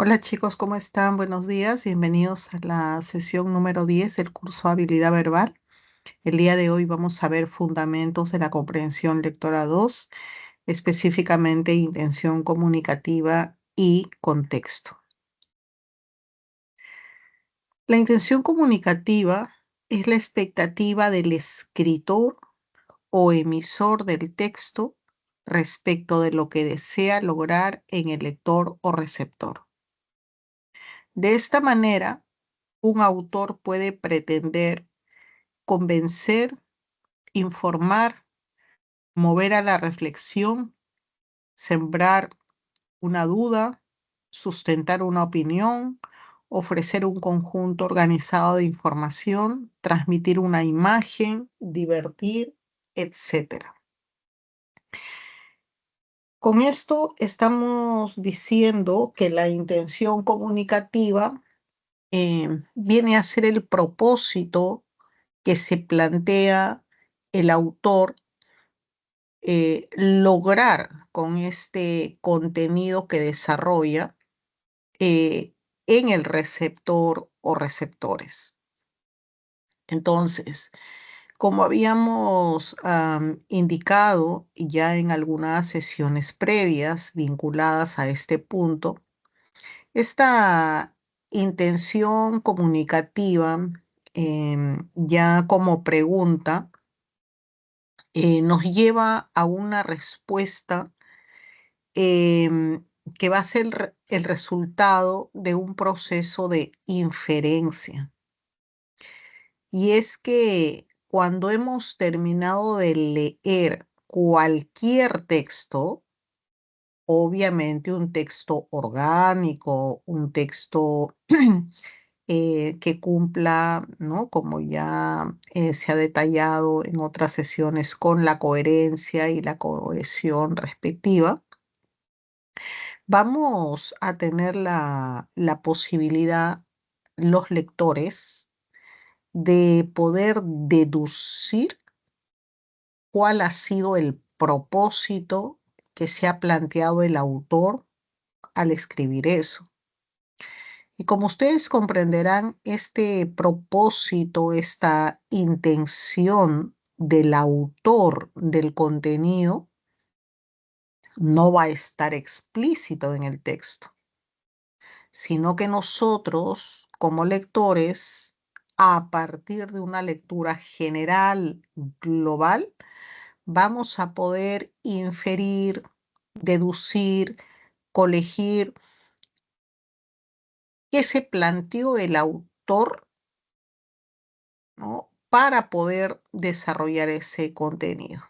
Hola chicos, ¿cómo están? Buenos días, bienvenidos a la sesión número 10 del curso Habilidad Verbal. El día de hoy vamos a ver fundamentos de la comprensión lectora 2, específicamente intención comunicativa y contexto. La intención comunicativa es la expectativa del escritor o emisor del texto respecto de lo que desea lograr en el lector o receptor. De esta manera, un autor puede pretender convencer, informar, mover a la reflexión, sembrar una duda, sustentar una opinión, ofrecer un conjunto organizado de información, transmitir una imagen, divertir, etcétera. Con esto estamos diciendo que la intención comunicativa viene a ser el propósito que se plantea el autor lograr con este contenido que desarrolla eh, en el receptor o receptores. Entonces, como habíamos indicado ya en algunas sesiones previas vinculadas a este punto, esta intención comunicativa, ya como pregunta, nos lleva a una respuesta que va a ser el resultado de un proceso de inferencia. Y es que cuando hemos terminado de leer cualquier texto, obviamente un texto orgánico, un texto que cumpla, ¿no? Como ya se ha detallado en otras sesiones, con la coherencia y la cohesión respectiva, vamos a tener la posibilidad, los lectores, de poder deducir cuál ha sido el propósito que se ha planteado el autor al escribir eso. Y como ustedes comprenderán, este propósito, esta intención del autor del contenido, no va a estar explícito en el texto, sino que nosotros, como lectores, a partir de una lectura general, global, vamos a poder inferir, deducir, colegir qué se planteó el autor, ¿no? Para poder desarrollar ese contenido.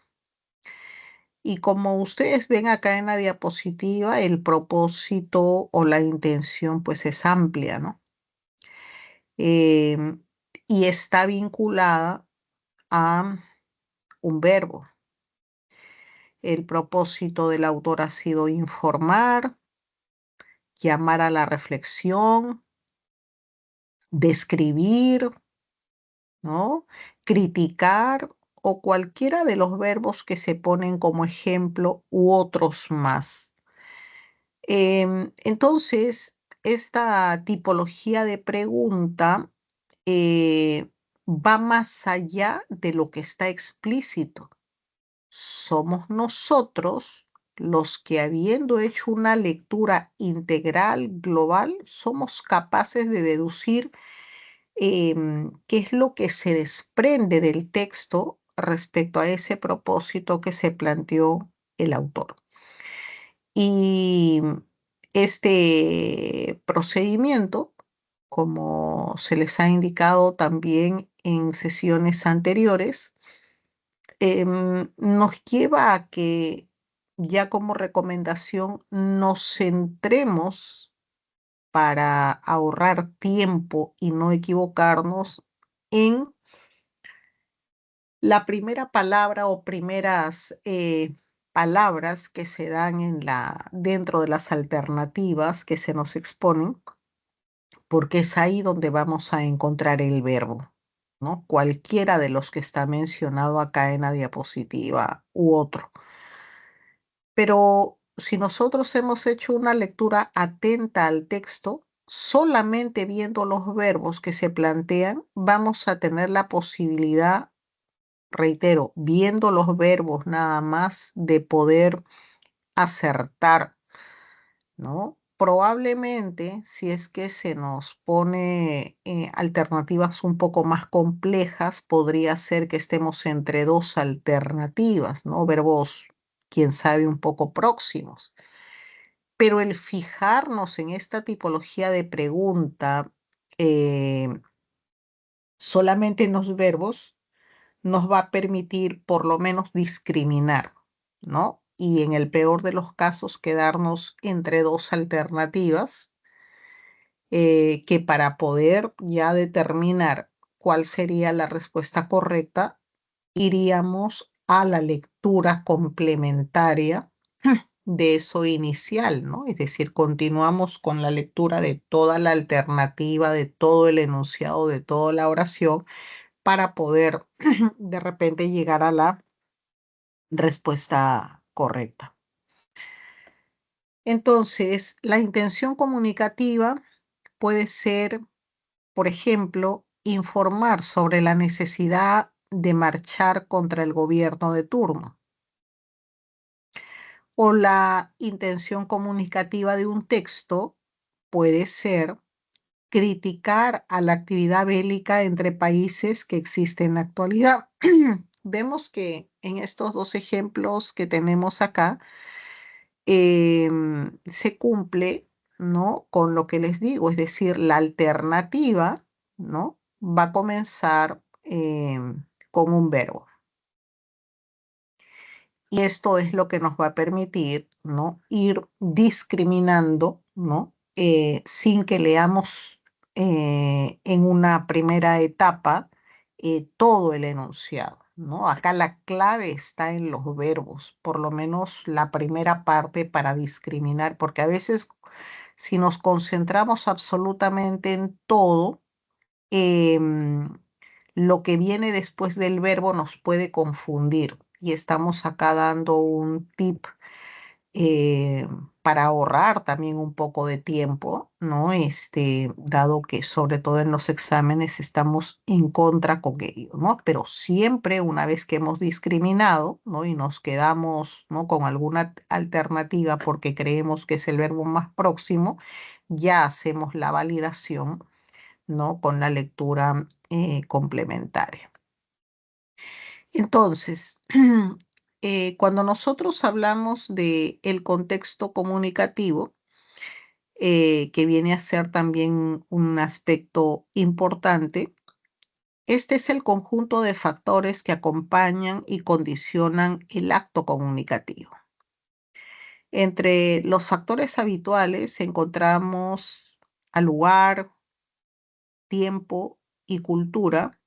Y como ustedes ven acá en la diapositiva, el propósito o la intención pues es amplia, ¿no? Em, y está vinculada a un verbo. El propósito del autor ha sido informar, llamar a la reflexión, describir, ¿no? Criticar o cualquiera de los verbos que se ponen como ejemplo u otros más. Entonces, esta tipología de pregunta va más allá de lo que está explícito. Somos nosotros los que, habiendo hecho una lectura integral, global, somos capaces de deducir qué es lo que se desprende del texto respecto a ese propósito que se planteó el autor. Y este procedimiento, como se les ha indicado también en sesiones anteriores, nos lleva a que ya como recomendación nos centremos para ahorrar tiempo y no equivocarnos en la primera palabra o primeras palabras que se dan dentro de las alternativas que se nos exponen, porque es ahí donde vamos a encontrar el verbo, ¿no? Cualquiera de los que está mencionado acá en la diapositiva u otro. Pero si nosotros hemos hecho una lectura atenta al texto, solamente viendo los verbos que se plantean, vamos a tener la posibilidad, reitero, viendo los verbos nada más, de poder acertar, ¿no? Probablemente, si es que se nos pone alternativas un poco más complejas, podría ser que estemos entre dos alternativas, ¿no? Verbos, quién sabe, un poco próximos. Pero el fijarnos en esta tipología de pregunta eh, solamente en los verbos nos va a permitir por lo menos discriminar, ¿no? Y en el peor de los casos quedarnos entre dos alternativas que para poder ya determinar cuál sería la respuesta correcta, iríamos a la lectura complementaria de eso inicial, ¿no? Es decir, continuamos con la lectura de toda la alternativa, de todo el enunciado, de toda la oración, para poder de repente llegar a la respuesta correcta. Entonces, la intención comunicativa puede ser, por ejemplo, informar sobre la necesidad de marchar contra el gobierno de turno. O la intención comunicativa de un texto puede ser criticar a la actividad bélica entre países que existe en la actualidad. Vemos que en estos dos ejemplos que tenemos acá, se cumple, ¿no? Con lo que les digo, es decir, la alternativa, ¿no? Va a comenzar con un verbo. Y esto es lo que nos va a permitir, ¿no? Ir discriminando, ¿no? Sin que leamos en una primera etapa todo el enunciado, ¿no? Acá la clave está en los verbos, por lo menos la primera parte para discriminar, porque a veces si nos concentramos absolutamente en todo, em, lo que viene después del verbo nos puede confundir y estamos acá dando un tip eh, para ahorrar también un poco de tiempo, ¿no? Dado que sobre todo en los exámenes estamos en contra con ello, ¿no? Pero siempre una vez que hemos discriminado, ¿no? Y nos quedamos, ¿no? Con alguna alternativa porque creemos que es el verbo más próximo, ya hacemos la validación, ¿no? Con la lectura complementaria. Entonces, cuando nosotros hablamos de el contexto comunicativo, que viene a ser también un aspecto importante, este es el conjunto de factores que acompañan y condicionan el acto comunicativo. Entre los factores habituales encontramos al lugar, tiempo y cultura,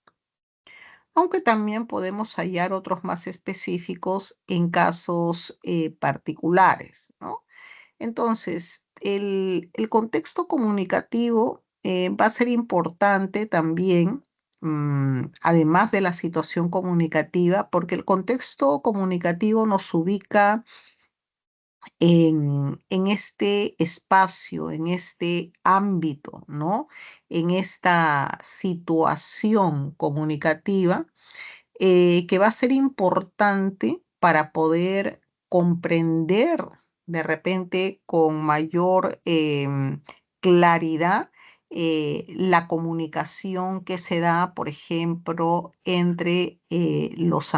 aunque también podemos hallar otros más específicos en casos particulares, ¿no? Entonces, el contexto comunicativo va a ser importante también, además de la situación comunicativa, porque el contexto comunicativo nos ubica en este espacio, en este ámbito, ¿no? En esta situación comunicativa que va a ser importante para poder comprender de repente con mayor claridad la comunicación que se da, por ejemplo, entre los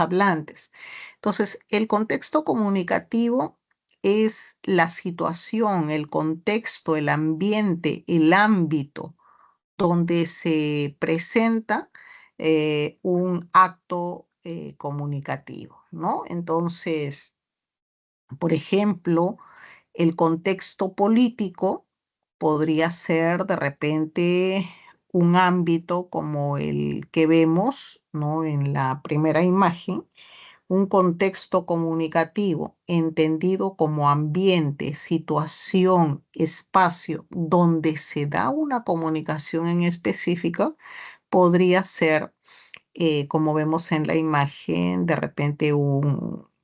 hablantes. Entonces, el contexto comunicativo es la situación, el contexto, el ambiente, el ámbito donde se presenta un acto comunicativo, ¿no? Entonces, por ejemplo, el contexto político podría ser de repente un ámbito como el que vemos, ¿no? En la primera imagen, un contexto comunicativo entendido como ambiente, situación, espacio donde se da una comunicación en específico, podría ser, como vemos en la imagen, de repente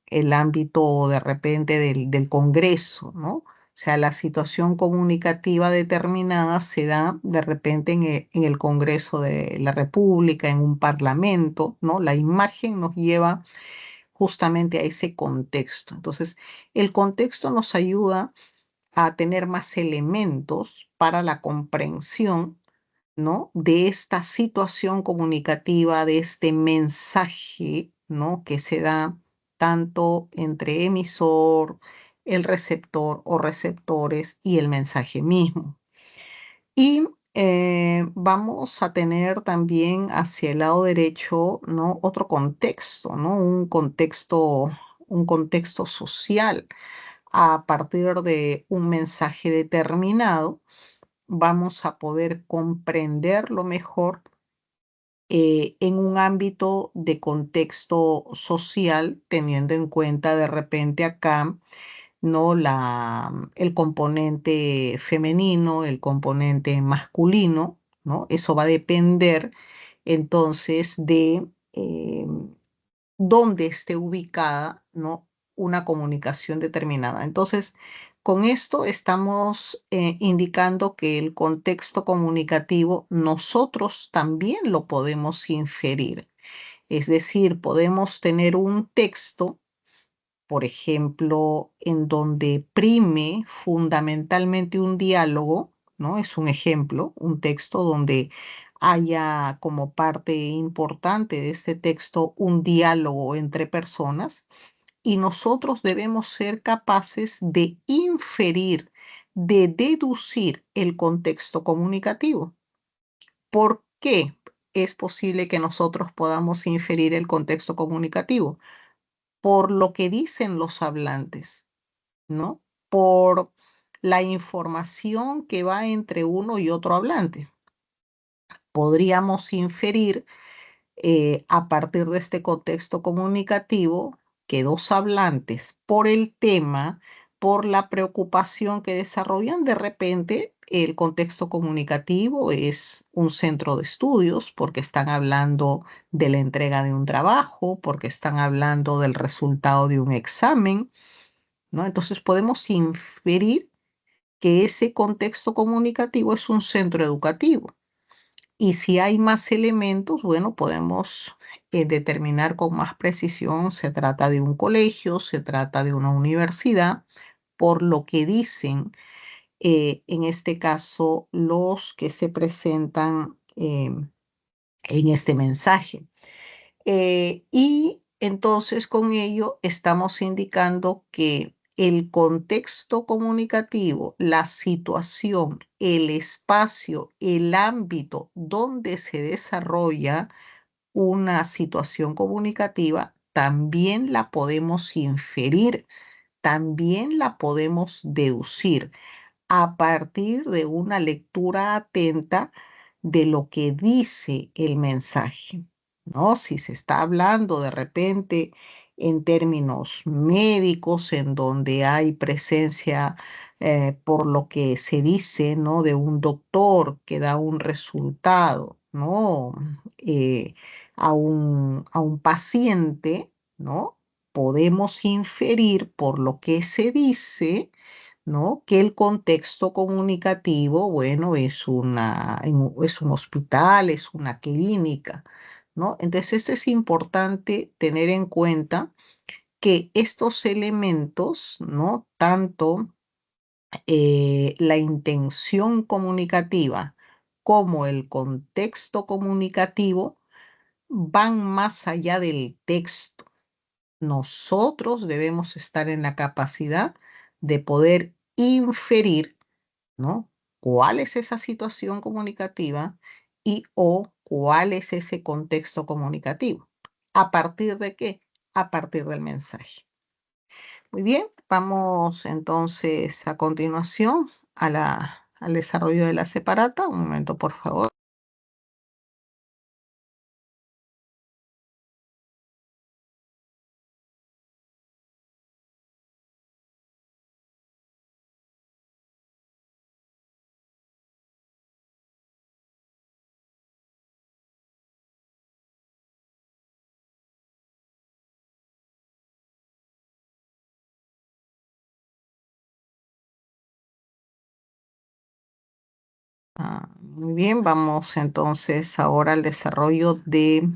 el ámbito de repente del Congreso, ¿no? O sea, la situación comunicativa determinada se da de repente en el Congreso de la República, en un parlamento, ¿no? La imagen nos lleva justamente a ese contexto. Entonces, el contexto nos ayuda a tener más elementos para la comprensión, ¿no? De esta situación comunicativa, de este mensaje, ¿no? Que se da tanto entre emisor, el receptor o receptores y el mensaje mismo. Y vamos a tener también hacia el lado derecho, ¿no? Otro contexto, ¿no? Un contexto social. A partir de un mensaje determinado, vamos a poder comprenderlo mejor en un ámbito de contexto social, teniendo en cuenta de repente acá, ¿no? El componente femenino, el componente masculino, ¿no? Eso va a depender entonces de dónde esté ubicada, ¿no? Una comunicación determinada. Entonces, con esto estamos indicando que el contexto comunicativo nosotros también lo podemos inferir. Es decir, podemos tener un texto, por ejemplo, en donde prime fundamentalmente un diálogo, ¿no? Es un ejemplo, un texto donde haya como parte importante de este texto un diálogo entre personas y nosotros debemos ser capaces de inferir, de deducir el contexto comunicativo. ¿Por qué es posible que nosotros podamos inferir el contexto comunicativo? Por lo que dicen los hablantes, ¿no? Por la información que va entre uno y otro hablante. Podríamos inferir a partir de este contexto comunicativo que dos hablantes, por el tema, por la preocupación que desarrollan, de repente el contexto comunicativo es un centro de estudios porque están hablando de la entrega de un trabajo, porque están hablando del resultado de un examen, ¿no? Entonces podemos inferir que ese contexto comunicativo es un centro educativo. Y si hay más elementos, bueno, podemos determinar con más precisión, se trata de un colegio, se trata de una universidad, por lo que dicen, en este caso, los que se presentan en este mensaje. Y entonces con ello estamos indicando que el contexto comunicativo, la situación, el espacio, el ámbito donde se desarrolla una situación comunicativa, también la podemos inferir, también la podemos deducir a partir de una lectura atenta de lo que dice el mensaje, ¿no? Si se está hablando de repente en términos médicos, en donde hay presencia, por lo que se dice, ¿no? De un doctor que da un resultado, ¿no? Eh, a un paciente, ¿no? Podemos inferir por lo que se dice, ¿no? Que el contexto comunicativo, bueno, es un hospital, es una clínica, ¿no? Entonces, esto es importante tener en cuenta que estos elementos, ¿no? Tanto la intención comunicativa como el contexto comunicativo van más allá del texto. Nosotros debemos estar en la capacidad de poder inferir, ¿no? ¿Cuál es esa situación comunicativa y o cuál es ese contexto comunicativo? ¿A partir de qué? A partir del mensaje. Muy bien, vamos entonces a continuación al desarrollo de la separata. Un momento, por favor. Muy bien, vamos entonces ahora al desarrollo de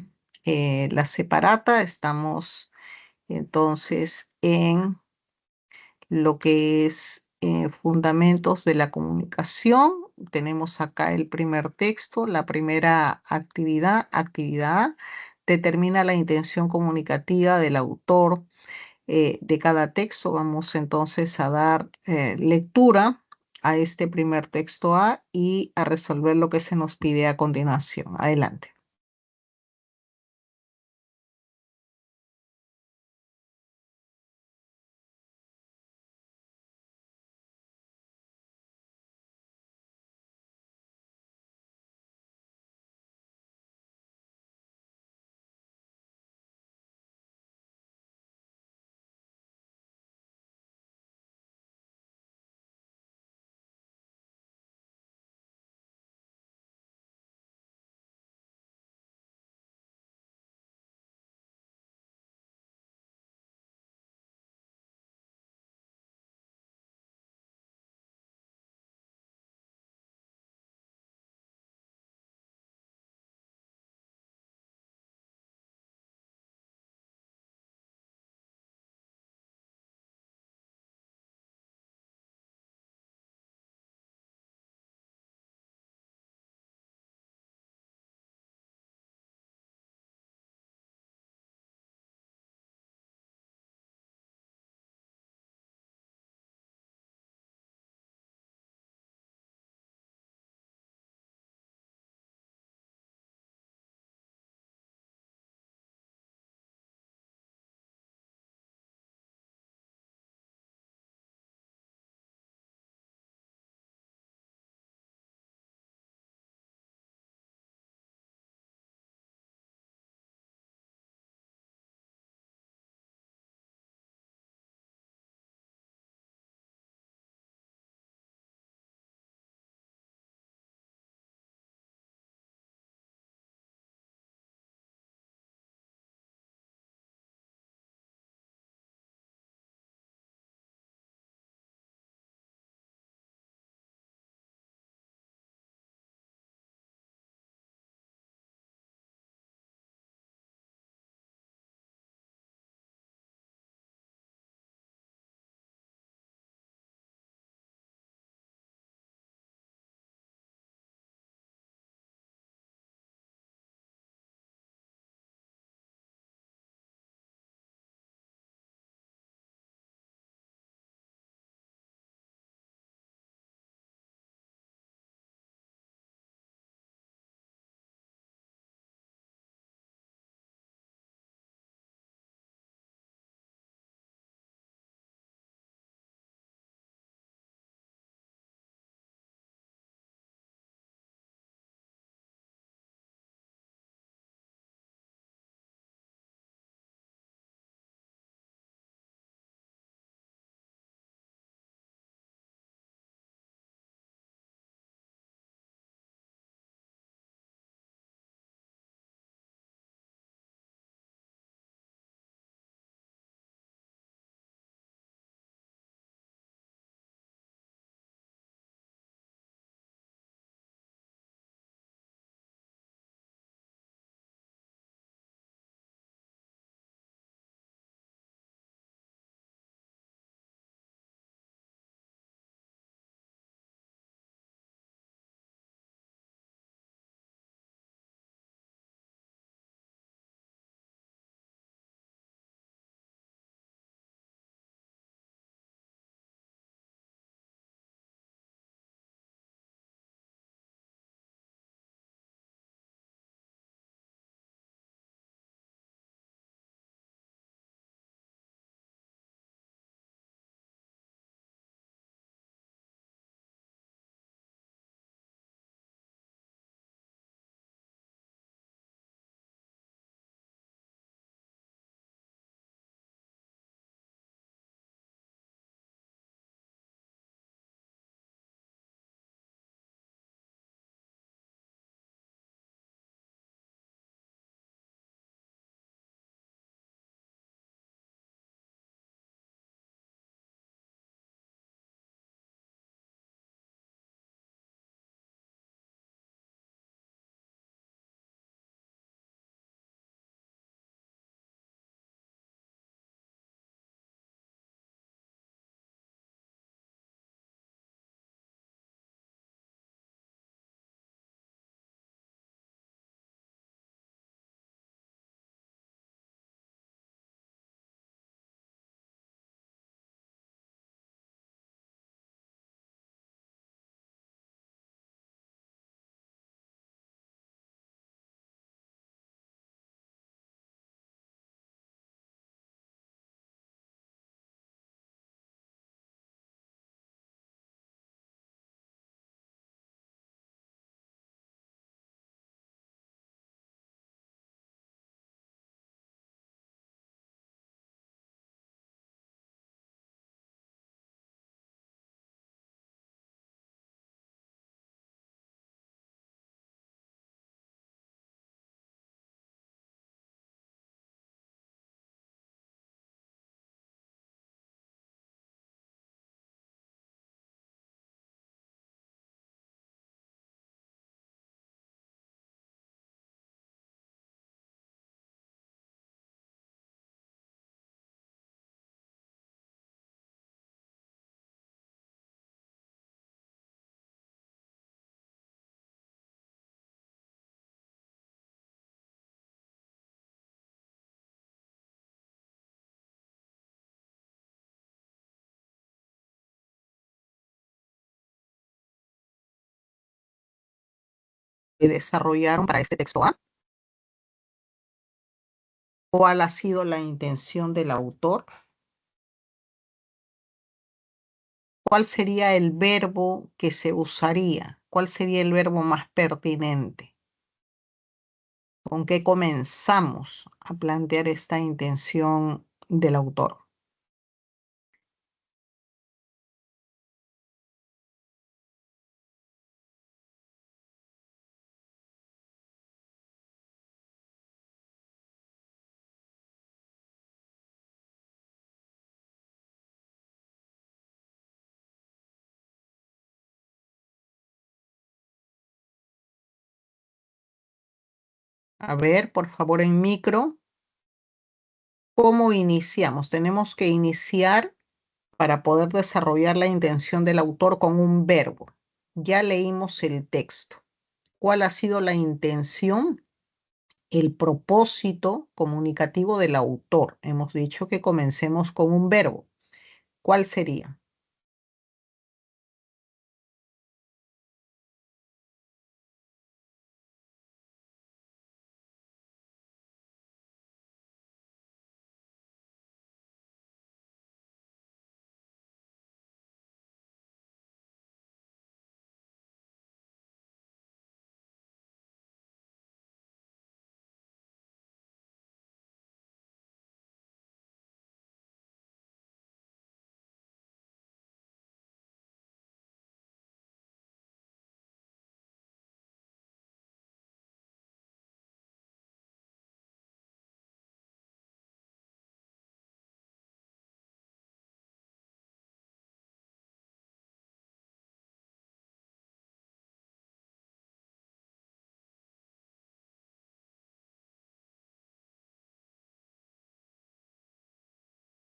la separata. Estamos entonces en lo que es fundamentos de la comunicación. Tenemos acá el primer texto, la primera actividad. Actividad A, determina la intención comunicativa del autor de cada texto. Vamos entonces a dar lectura a este primer texto A y a resolver lo que se nos pide a continuación. Adelante. desarrollaron para este texto A? ¿Cuál ha sido la intención del autor? ¿Cuál sería el verbo que se usaría? ¿Cuál sería el verbo más pertinente? ¿Con qué comenzamos a plantear esta intención del autor? A ver, por favor, en micro, ¿cómo iniciamos? Tenemos que iniciar para poder desarrollar la intención del autor con un verbo. Ya leímos el texto. ¿Cuál ha sido la intención, el propósito comunicativo del autor? Hemos dicho que comencemos con un verbo. ¿Cuál sería?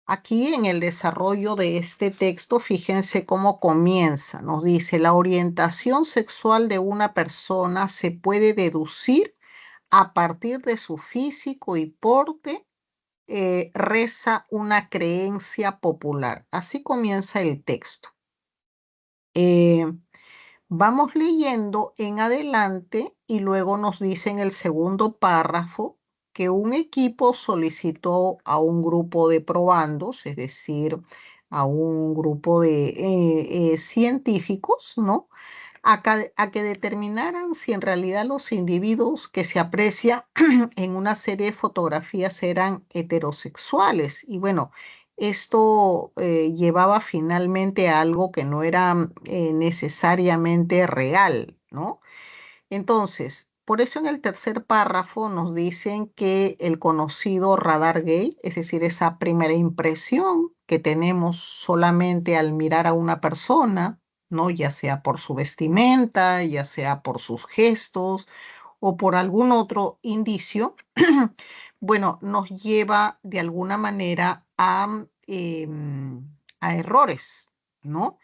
Aquí en el desarrollo de este texto, fíjense cómo comienza. Nos dice, la orientación sexual de una persona se puede deducir a partir de su físico y porte, reza una creencia popular. Así comienza el texto. Eh, Vamos leyendo en adelante y luego nos dice en el segundo párrafo que un equipo solicitó a un grupo de probandos, es decir, a un grupo de científicos, ¿no? A que determinaran si en realidad los individuos que se aprecia en una serie de fotografías eran heterosexuales. Y bueno, esto llevaba finalmente a algo que no era necesariamente real, ¿no? Entonces, por eso en el tercer párrafo nos dicen que el conocido radar gay, es decir, esa primera impresión que tenemos solamente al mirar a una persona, ¿no? Ya sea por su vestimenta, ya sea por sus gestos o por algún otro indicio, bueno, nos lleva de alguna manera a errores, ¿no?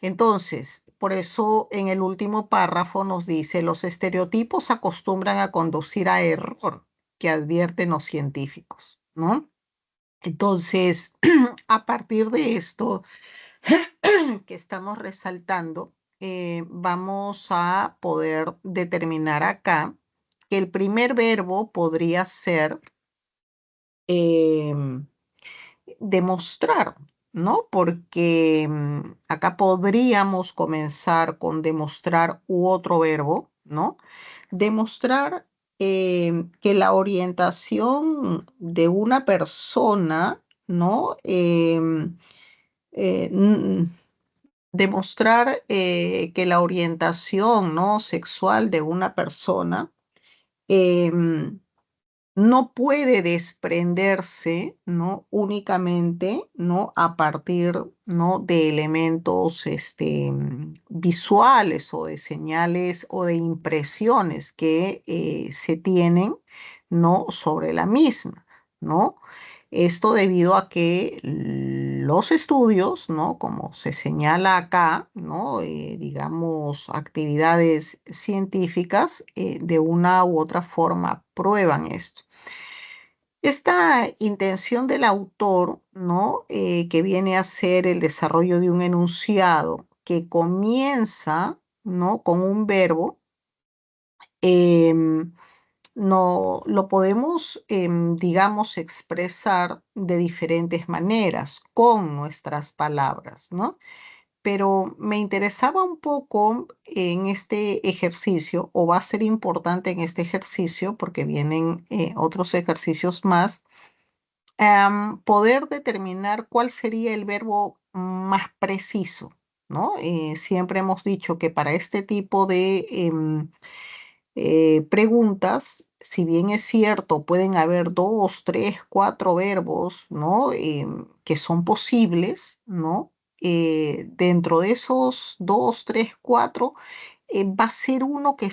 Entonces, por eso en el último párrafo nos dice, los estereotipos acostumbran a conducir a error, que advierten los científicos, ¿no? Entonces, a partir de esto que estamos resaltando, vamos a poder determinar acá que el primer verbo podría ser em, demostrar, ¿no? Porque acá podríamos comenzar con demostrar u otro verbo, ¿no? Demostrar que la orientación de una persona, ¿no? Eh, n- Demostrar que la orientación, ¿no? Sexual de una persona em, no puede desprenderse, ¿no? Únicamente, ¿no? A partir, ¿no? De elementos, visuales o de señales o de impresiones que se tienen, ¿no? Sobre la misma, ¿no? Esto debido a que los estudios, ¿no? Como se señala acá, ¿no? Digamos, actividades científicas, de una u otra forma prueban esto. Esta intención del autor, ¿no? Que viene a ser el desarrollo de un enunciado que comienza, ¿no? Con un verbo, em, no lo podemos, digamos, expresar de diferentes maneras con nuestras palabras, ¿no? Pero me interesaba un poco en este ejercicio, o va a ser importante en este ejercicio, porque vienen otros ejercicios más, poder determinar cuál sería el verbo más preciso, ¿no? Siempre hemos dicho que para este tipo de preguntas, si bien es cierto, pueden haber dos, tres, cuatro verbos, ¿no? Que son posibles, ¿no? Dentro de esos dos, tres, cuatro, va a ser uno que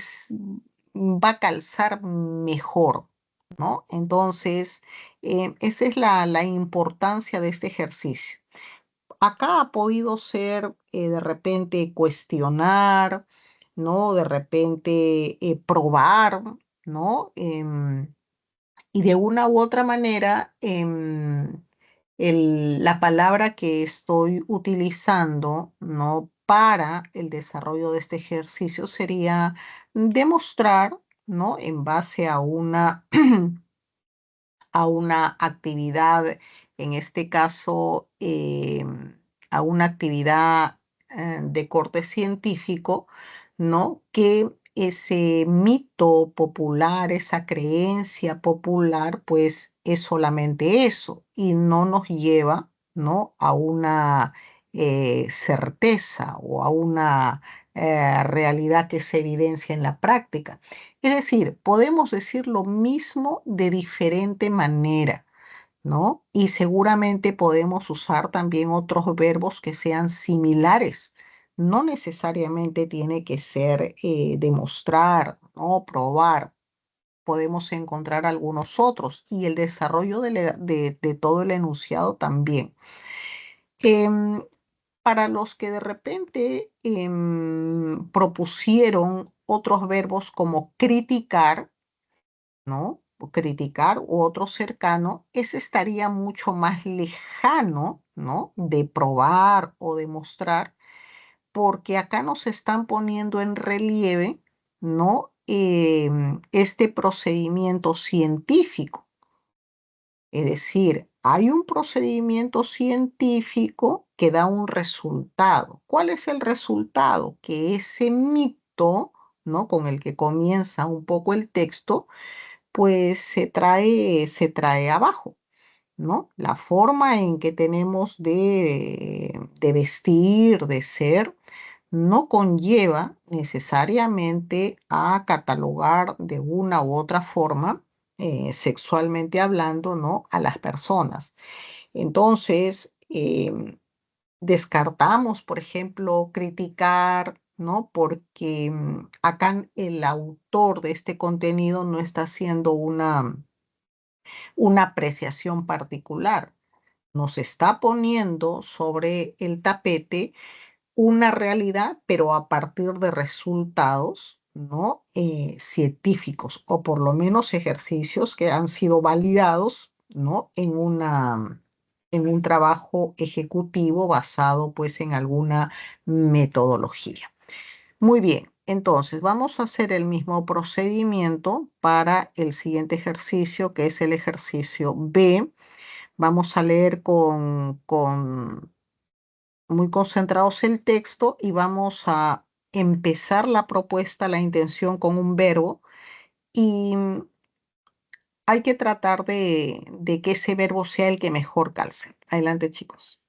va a calzar mejor, ¿no? Entonces, esa es la importancia de este ejercicio. Acá ha podido ser de repente cuestionar, ¿no? De repente probar, ¿no? Y de una u otra manera, la palabra que estoy utilizando, ¿no? Para el desarrollo de este ejercicio sería demostrar, ¿no? En base a una a una actividad, en este caso, a una actividad de corte científico, ¿no? Que ese mito popular, esa creencia popular, pues es solamente eso y no nos lleva, ¿no? A una certeza o a una realidad que se evidencia en la práctica. Es decir, podemos decir lo mismo de diferente manera, ¿no? Y seguramente podemos usar también otros verbos que sean similares. No necesariamente tiene que ser demostrar, ¿no? Probar. Podemos encontrar algunos otros y el desarrollo de todo el enunciado también. Em, para los que de repente propusieron otros verbos como criticar, ¿no? O criticar u otro cercano, ese estaría mucho más lejano, ¿no? De probar o demostrar, porque acá nos están poniendo en relieve, ¿no? Este procedimiento científico. Es decir, hay un procedimiento científico que da un resultado. ¿Cuál es el resultado? Que ese mito, ¿no? Con el que comienza un poco el texto, pues se trae abajo, ¿no? La forma en que tenemos de vestir, de ser, no conlleva necesariamente a catalogar de una u otra forma, sexualmente hablando, ¿no? A las personas. Entonces, descartamos, por ejemplo, criticar, ¿no? Porque acá el autor de este contenido no está haciendo una apreciación particular. Nos está poniendo sobre el tapete una realidad, pero a partir de resultados, ¿no? Científicos, o por lo menos ejercicios que han sido validados, ¿no? En un trabajo ejecutivo basado, pues, en alguna metodología. Muy bien, entonces vamos a hacer el mismo procedimiento para el siguiente ejercicio, que es el ejercicio B. Vamos a leer con muy concentrados el texto y vamos a empezar la propuesta, la intención con un verbo y hay que tratar de que ese verbo sea el que mejor calce. Adelante, chicos.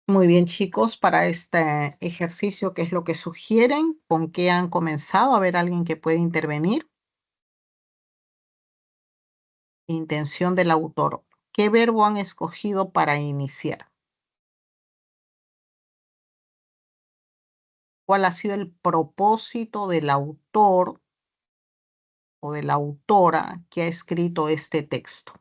Muy bien, chicos, para este ejercicio, ¿qué es lo que sugieren? ¿Con qué han comenzado? A ver, alguien que puede intervenir. Intención del autor. ¿Qué verbo han escogido para iniciar? ¿Cuál ha sido el propósito del autor o de la autora que ha escrito este texto?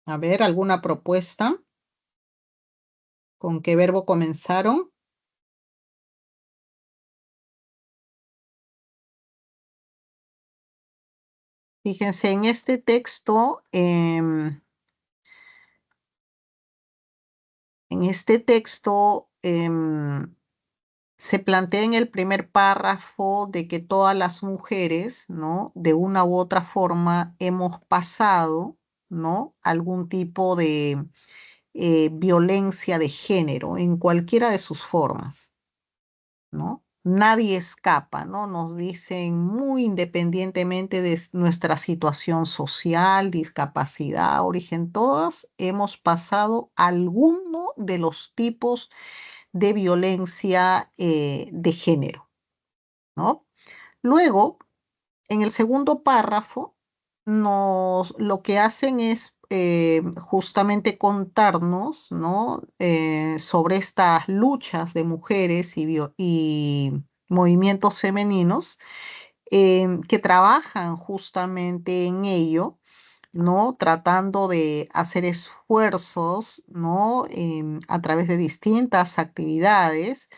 A ver, ¿alguna propuesta? ¿Con qué verbo comenzaron? Fíjense, en este texto, se plantea en el primer párrafo de que todas las mujeres, ¿no? De una u otra forma hemos pasado, ¿no? Algún tipo de violencia de género en cualquiera de sus formas, ¿no? Nadie escapa, ¿no? Nos dicen muy independientemente de nuestra situación social, discapacidad, origen, todas hemos pasado alguno de los tipos de violencia de género, ¿no? Luego, en el segundo párrafo, lo que hacen es justamente contarnos, ¿no? Sobre estas luchas de mujeres y movimientos femeninos que trabajan justamente en ello, ¿no? Tratando de hacer esfuerzos, ¿no? A través de distintas actividades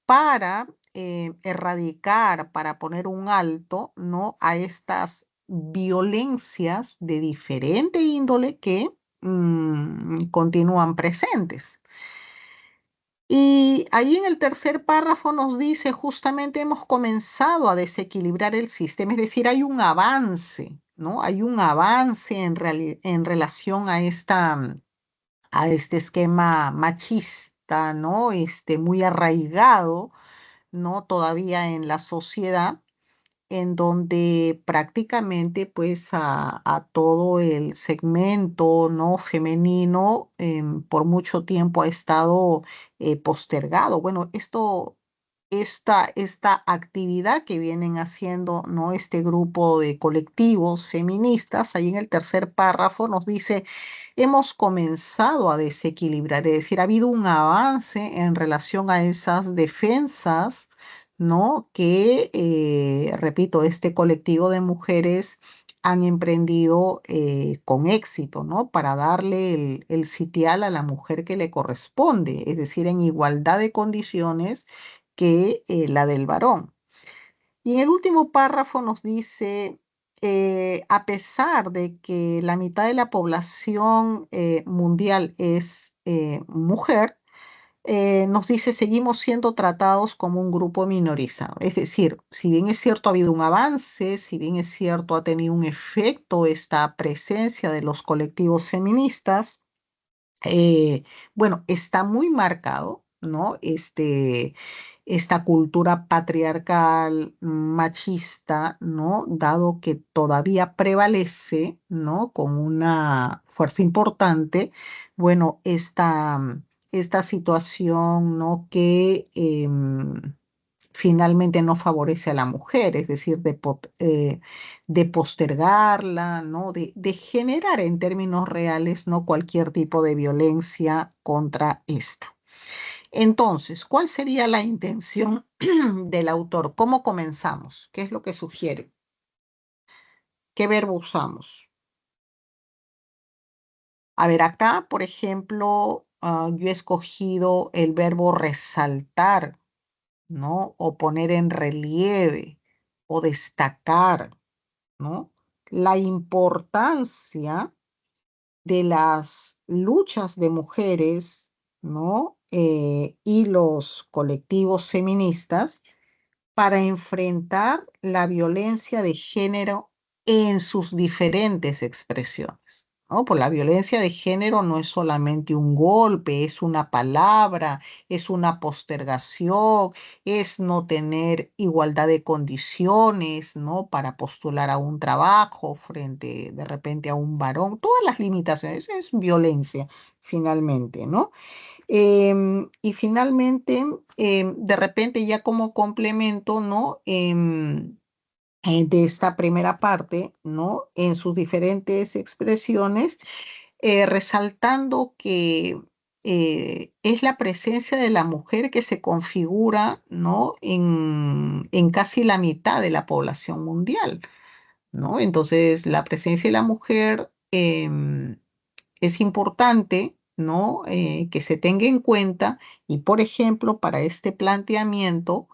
para erradicar, para poner un alto, ¿no? A estas violencias de diferente índole que continúan presentes. Y ahí en el tercer párrafo nos dice justamente hemos comenzado a desequilibrar el sistema, es decir, hay un avance, ¿no? Hay un avance en relación a a este esquema machista, ¿no? Muy arraigado, ¿no? Todavía en la sociedad, en donde prácticamente pues a todo el segmento, ¿no? Femenino por mucho tiempo ha estado postergado. Bueno, esta actividad que vienen haciendo, ¿no? Este grupo de colectivos feministas, ahí en el tercer párrafo nos dice, hemos comenzado a desequilibrar, es decir, ha habido un avance en relación a esas defensas, ¿no? Que, repito, este colectivo de mujeres han emprendido con éxito, ¿no? Para darle el sitial a la mujer que le corresponde, es decir, en igualdad de condiciones que la del varón. Y en el último párrafo nos dice, a pesar de que la mitad de la población mundial es mujer, nos dice, seguimos siendo tratados como un grupo minorizado. Es decir, si bien es cierto, ha habido un avance, si bien es cierto, ha tenido un efecto esta presencia de los colectivos feministas, eh, bueno, está muy marcado, ¿no? Esta cultura patriarcal, machista, ¿no? Dado que todavía prevalece, ¿no? Con una fuerza importante, bueno, esta situación, ¿no? Que finalmente no favorece a la mujer, es decir, de postergarla, ¿no? De generar en términos reales, ¿no? Cualquier tipo de violencia contra esta. Entonces, ¿cuál sería la intención del autor? ¿Cómo comenzamos? ¿Qué es lo que sugiere? ¿Qué verbo usamos? A ver, acá, por ejemplo, yo he escogido el verbo resaltar, ¿no? O poner en relieve o destacar, ¿no? La importancia de las luchas de mujeres, ¿no? Y los colectivos feministas para enfrentar la violencia de género en sus diferentes expresiones, ¿no? Pues la violencia de género no es solamente un golpe, es una palabra, es una postergación, es no tener igualdad de condiciones, ¿no? Para postular a un trabajo frente de repente a un varón, todas las limitaciones, eso es violencia finalmente, ¿no? Y finalmente, de repente ya como complemento, ¿no? De esta primera parte, ¿no? En sus diferentes expresiones, resaltando que es la presencia de la mujer que se configura, ¿no? En casi la mitad de la población mundial, ¿no? Entonces, la presencia de la mujer es importante, ¿no? Que se tenga en cuenta y, por ejemplo, para este planteamiento,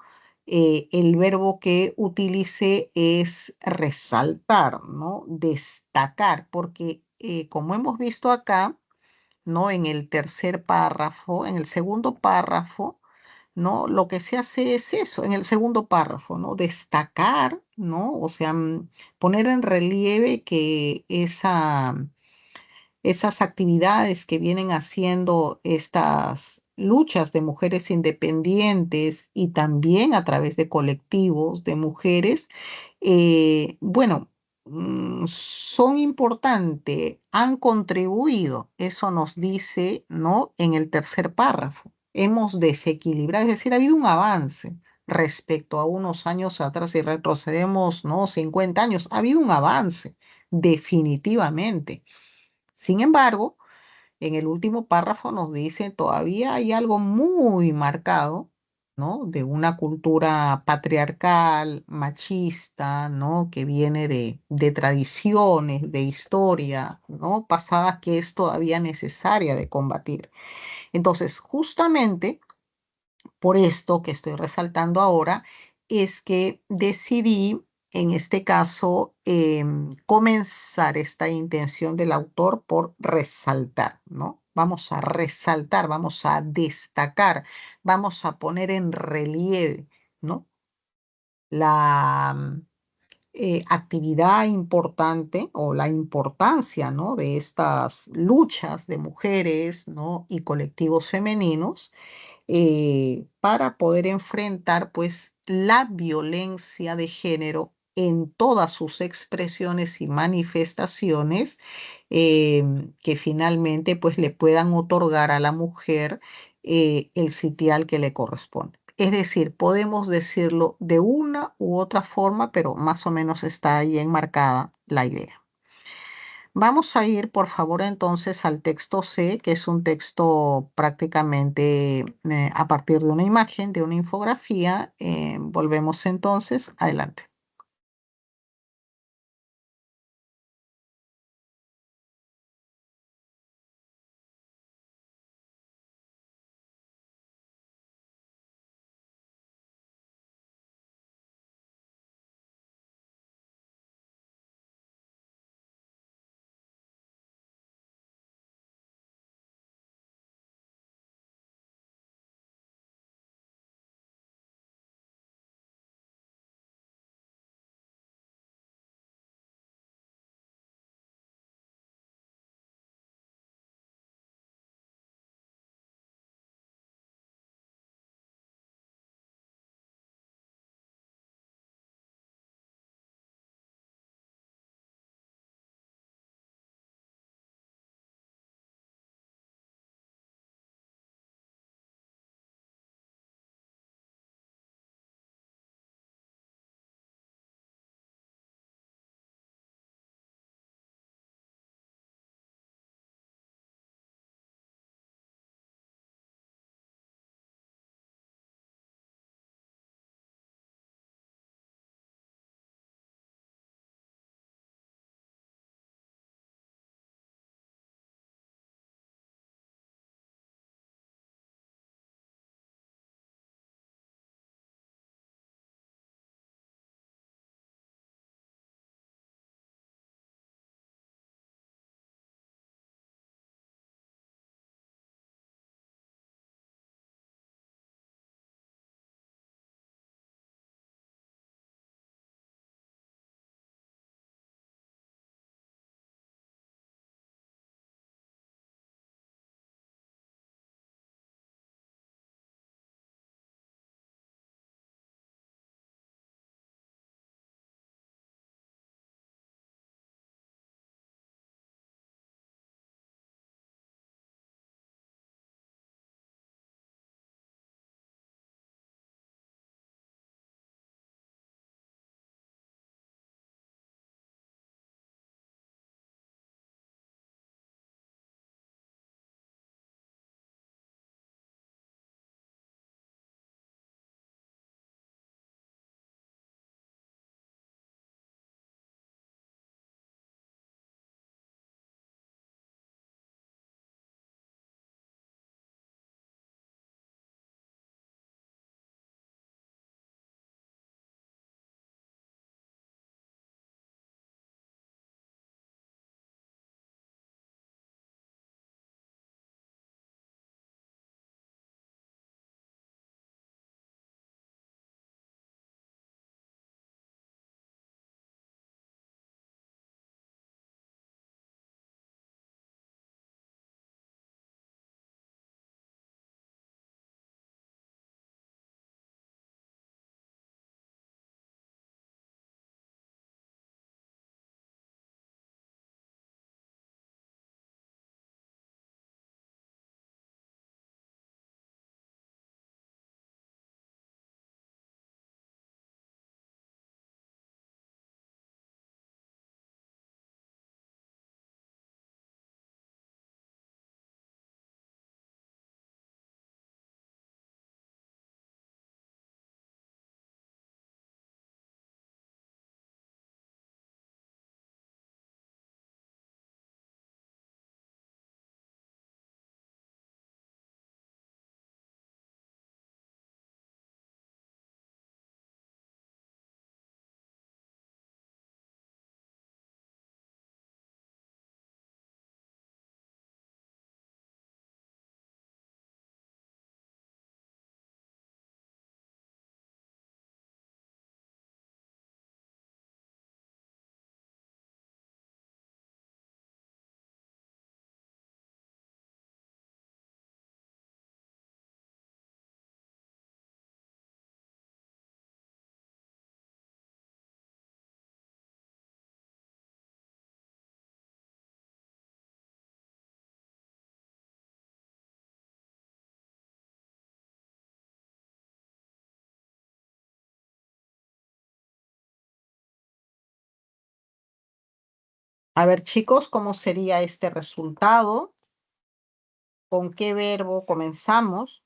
el verbo que utilice es resaltar, ¿no? Destacar, porque como hemos visto acá, ¿no? En el tercer párrafo, en el segundo párrafo, ¿no? Lo que se hace es eso, en el segundo párrafo, ¿no? Destacar, ¿no? O sea, poner en relieve que esas actividades que vienen haciendo estas luchas de mujeres independientes y también a través de colectivos de mujeres, bueno, son importantes, han contribuido, eso nos dice, ¿no? En el tercer párrafo. Hemos desequilibrado, es decir, ha habido un avance respecto a unos años atrás, si retrocedemos, ¿no? 50 años, ha habido un avance, definitivamente. Sin embargo, en el último párrafo nos dice, todavía hay algo muy marcado, ¿no? De una cultura patriarcal, machista, ¿no? Que viene de tradiciones, de historia, ¿no? Pasadas que es todavía necesaria de combatir. Entonces, justamente por esto que estoy resaltando ahora, es que decidí, en este caso, comenzar esta intención del autor por resaltar, ¿no? Vamos a resaltar, vamos a destacar, vamos a poner en relieve, ¿no? La actividad importante o la importancia, ¿no? De estas luchas de mujeres, ¿no? Y colectivos femeninos para poder enfrentar pues la violencia de género en todas sus expresiones y manifestaciones que finalmente pues le puedan otorgar a la mujer el sitial que le corresponde. Es decir, podemos decirlo de una u otra forma, pero más o menos está ahí enmarcada la idea. Vamos a ir, por favor, entonces al texto C, que es un texto prácticamente a partir de una imagen, de una infografía. Volvemos entonces, adelante. A ver, chicos, ¿cómo sería este resultado? ¿Con qué verbo comenzamos?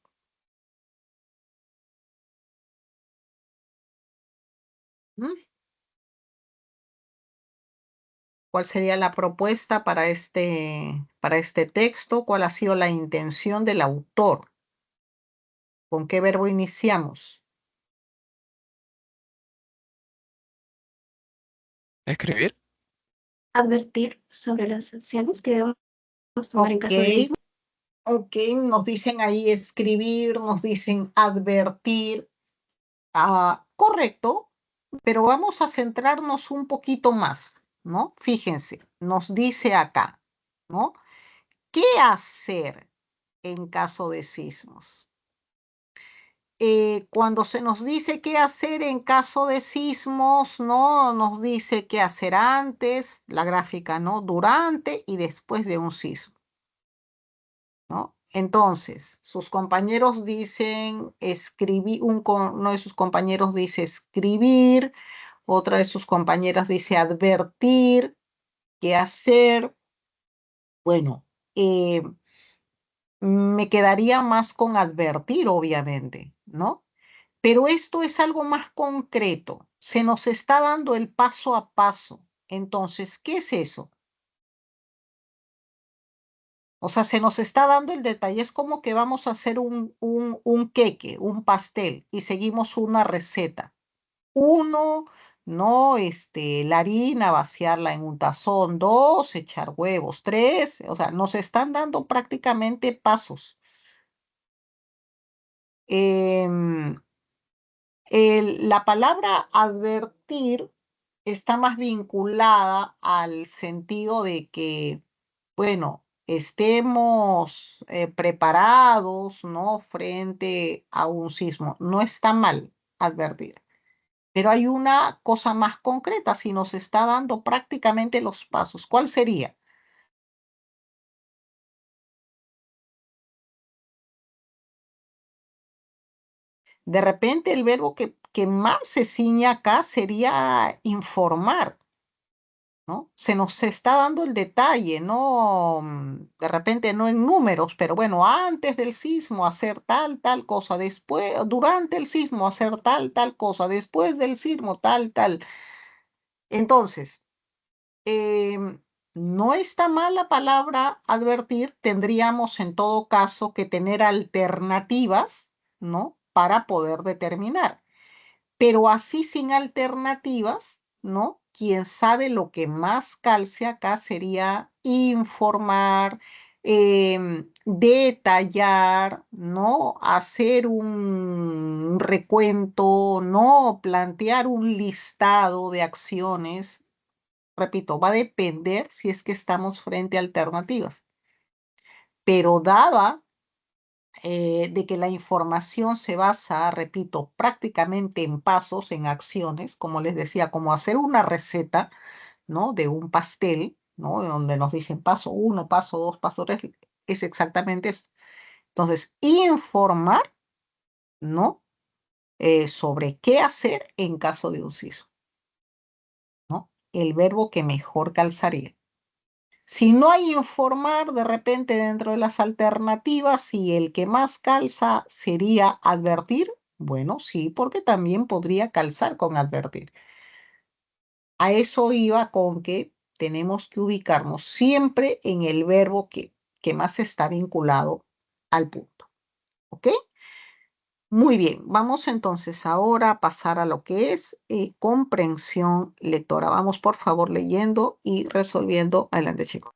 ¿Mm? ¿Cuál sería la propuesta para este texto? ¿Cuál ha sido la intención del autor? ¿Con qué verbo iniciamos? ¿Escribir? Advertir sobre las acciones que debemos tomar en Ok, caso de sismo. ok, nos dicen ahí escribir, nos dicen advertir. Correcto, pero vamos a centrarnos un poquito más, ¿no? Fíjense, nos dice acá, ¿no? ¿Qué hacer en caso de sismos? Cuando se nos dice qué hacer en caso de sismos, ¿no? Nos dice qué hacer antes, la gráfica, ¿no? Durante y después de un sismo, ¿no? Entonces, sus compañeros dicen escribir, uno de sus compañeros dice escribir, otra de sus compañeras dice advertir, qué hacer. Bueno, eh, me quedaría más con advertir, obviamente, ¿no? Pero esto es algo más concreto. Se nos está dando el paso a paso. Entonces, ¿qué es eso? O sea, se nos está dando el detalle. Es como que vamos a hacer un queque, un pastel, y seguimos una receta. Uno, no, la harina, vaciarla en un tazón. Dos, echar huevos. Tres, o sea, nos están dando prácticamente pasos. Em, la palabra advertir está más vinculada al sentido de que, bueno, estemos preparados, ¿no? Frente a un sismo. No está mal advertir, pero hay una cosa más concreta, si nos está dando prácticamente los pasos. ¿Cuál sería? De repente el verbo que más se ciña acá sería informar. ¿No? Se nos está dando el detalle, ¿no? De repente no en números, pero bueno, antes del sismo hacer tal cosa, después, durante el sismo hacer tal cosa, después del sismo tal. Entonces, em, no está mal la palabra advertir, tendríamos en todo caso que tener alternativas, ¿no? Para poder determinar. Pero así sin alternativas, ¿no? Quien sabe lo que más calce acá sería informar, detallar, ¿no? Hacer un recuento, ¿no? Plantear un listado de acciones. Repito, va a depender si es que estamos frente a alternativas. Pero dada de que la información se basa, repito, prácticamente en pasos, en acciones, como les decía, como hacer una receta, ¿no? De un pastel, ¿no? Donde nos dicen paso uno, paso dos, paso tres, es exactamente eso. Entonces, informar, ¿no? Sobre qué hacer en caso de un sismo, ¿no? El verbo que mejor calzaría. Si no hay informar, de repente dentro de las alternativas, y el que más calza sería advertir, bueno, sí, porque también podría calzar con advertir. A eso iba con que tenemos que ubicarnos siempre en el verbo que más está vinculado al punto. ¿Ok? Muy bien, vamos entonces ahora a pasar a lo que es comprensión lectora. Vamos por favor leyendo y resolviendo. Adelante, chicos.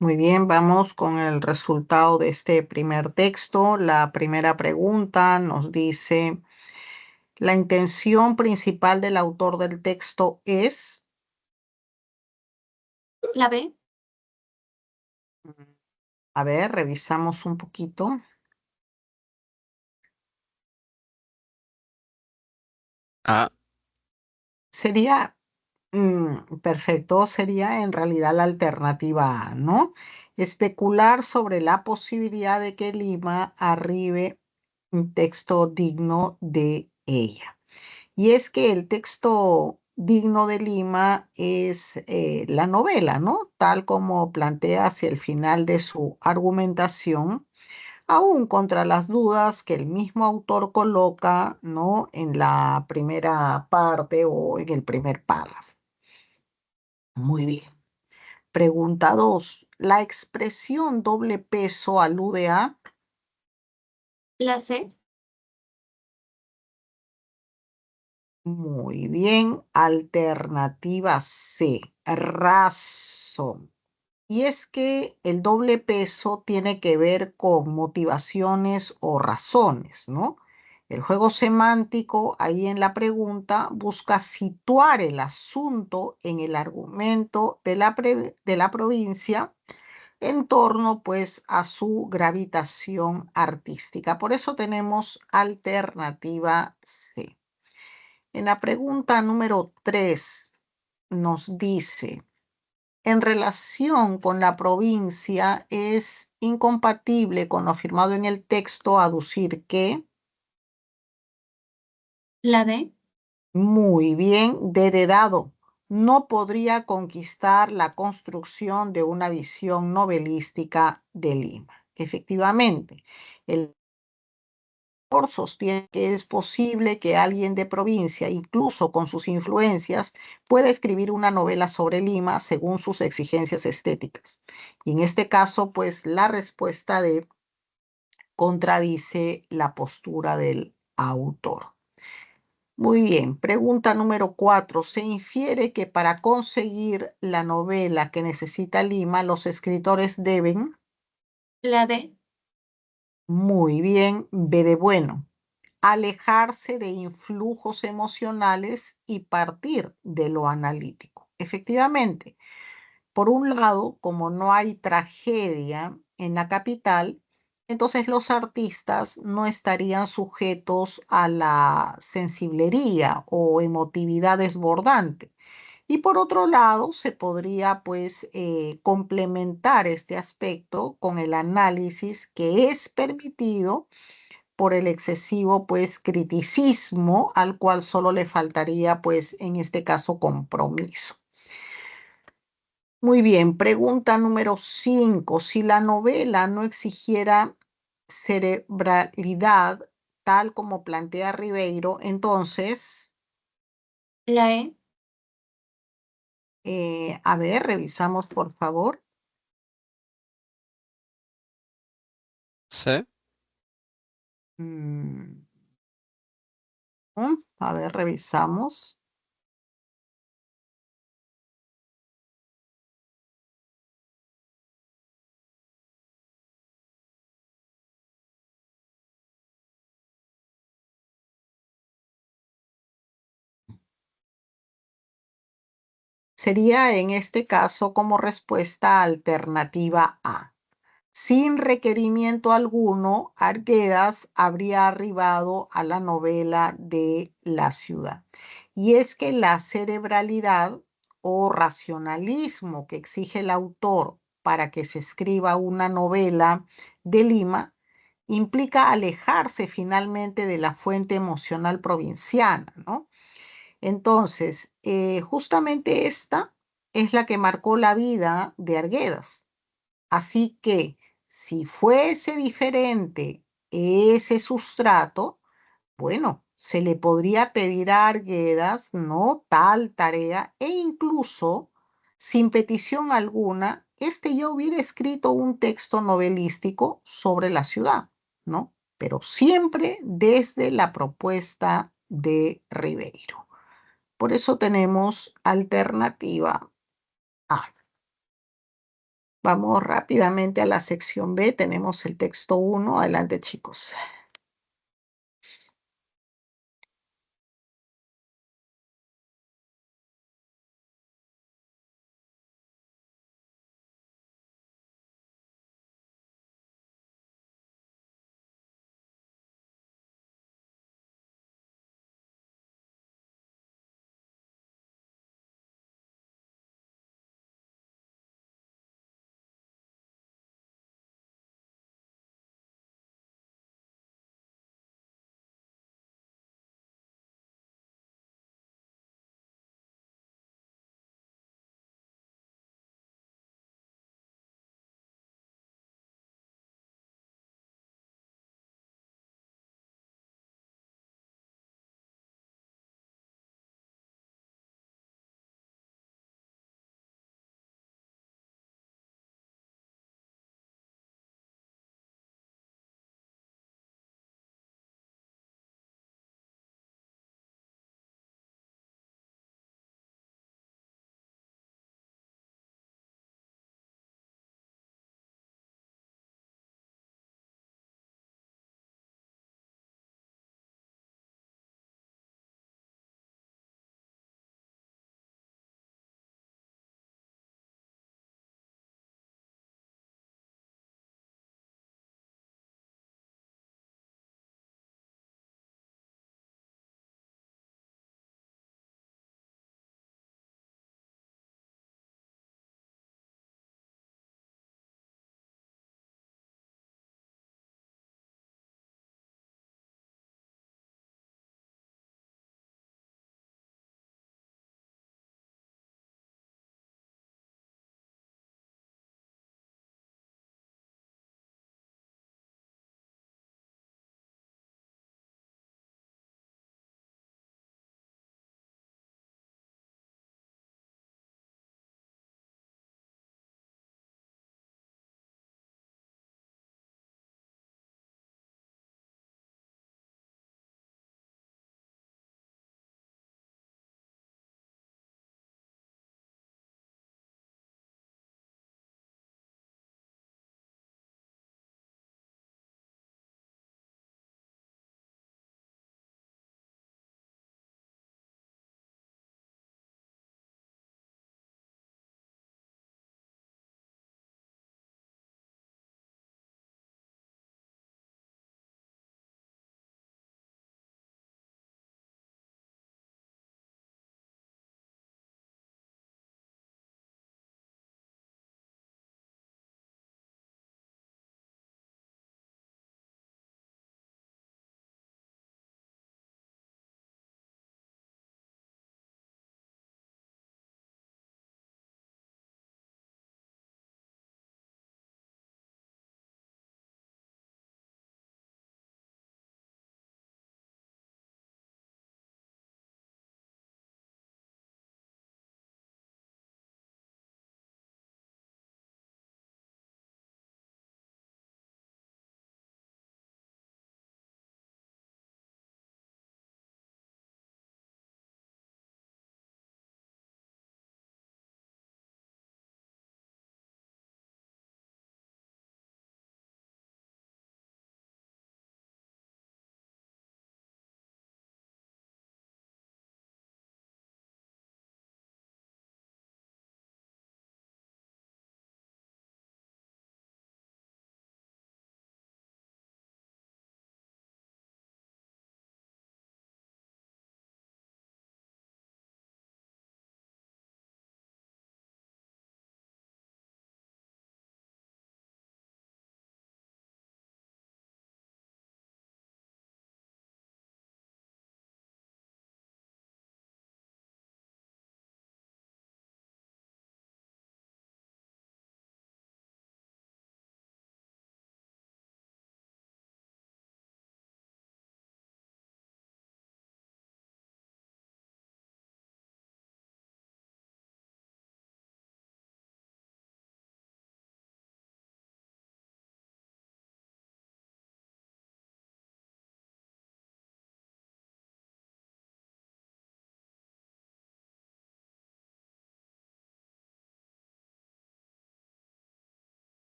Muy bien, vamos con el resultado de este primer texto. La primera pregunta nos dice, la intención principal del autor del texto es... La B. A ver, revisamos un poquito. A. Sería, perfecto, sería en realidad la alternativa A, ¿no? Especular sobre la posibilidad de que Lima arribe un texto digno de ella. Y es que el texto digno de Lima es la novela, ¿no? Tal como plantea hacia el final de su argumentación, aún contra las dudas que el mismo autor coloca, ¿no? En la primera parte o en el primer párrafo. Muy bien. Pregunta 2. ¿La expresión doble peso alude a? La C. Muy bien. Alternativa C. Razón. Y es que el doble peso tiene que ver con motivaciones o razones, ¿no? El juego semántico ahí en la pregunta busca situar el asunto en el argumento de la provincia en torno pues a su gravitación artística. Por eso tenemos alternativa C. En la pregunta número 3 nos dice, en relación con la provincia, es incompatible con lo afirmado en el texto aducir que, La D. muy bien, de heredado, no podría conquistar la construcción de una visión novelística de Lima. Efectivamente, el autor sostiene que es posible que alguien de provincia, incluso con sus influencias, pueda escribir una novela sobre Lima según sus exigencias estéticas. Y en este caso, pues la respuesta de contradice la postura del autor. Muy bien, pregunta número 4. Se infiere que para conseguir la novela que necesita Lima, los escritores deben, La D. muy bien, B de bueno, alejarse de influjos emocionales y partir de lo analítico. Efectivamente, por un lado, como no hay tragedia en la capital, entonces los artistas no estarían sujetos a la sensiblería o emotividad desbordante. Y por otro lado, se podría pues complementar este aspecto con el análisis que es permitido por el excesivo pues criticismo al cual solo le faltaría pues en este caso compromiso. Muy bien, pregunta número 5. Si la novela no exigiera cerebralidad tal como plantea Ribeiro, entonces, La E. a ver, revisamos por favor. C. Mm, a ver, revisamos. Sería en este caso como respuesta alternativa A. Sin requerimiento alguno, Arguedas habría arribado a la novela de la ciudad. Y es que la cerebralidad o racionalismo que exige el autor para que se escriba una novela de Lima implica alejarse finalmente de la fuente emocional provinciana, ¿no? Entonces, justamente esta es la que marcó la vida de Arguedas. Así que si fuese diferente ese sustrato, bueno, se le podría pedir a Arguedas no tal tarea e incluso sin petición alguna, este ya hubiera escrito un texto novelístico sobre la ciudad, ¿no? Pero siempre desde la propuesta de Ribeiro. Por eso tenemos alternativa A. Vamos rápidamente a la sección B. Tenemos el texto 1. Adelante, chicos.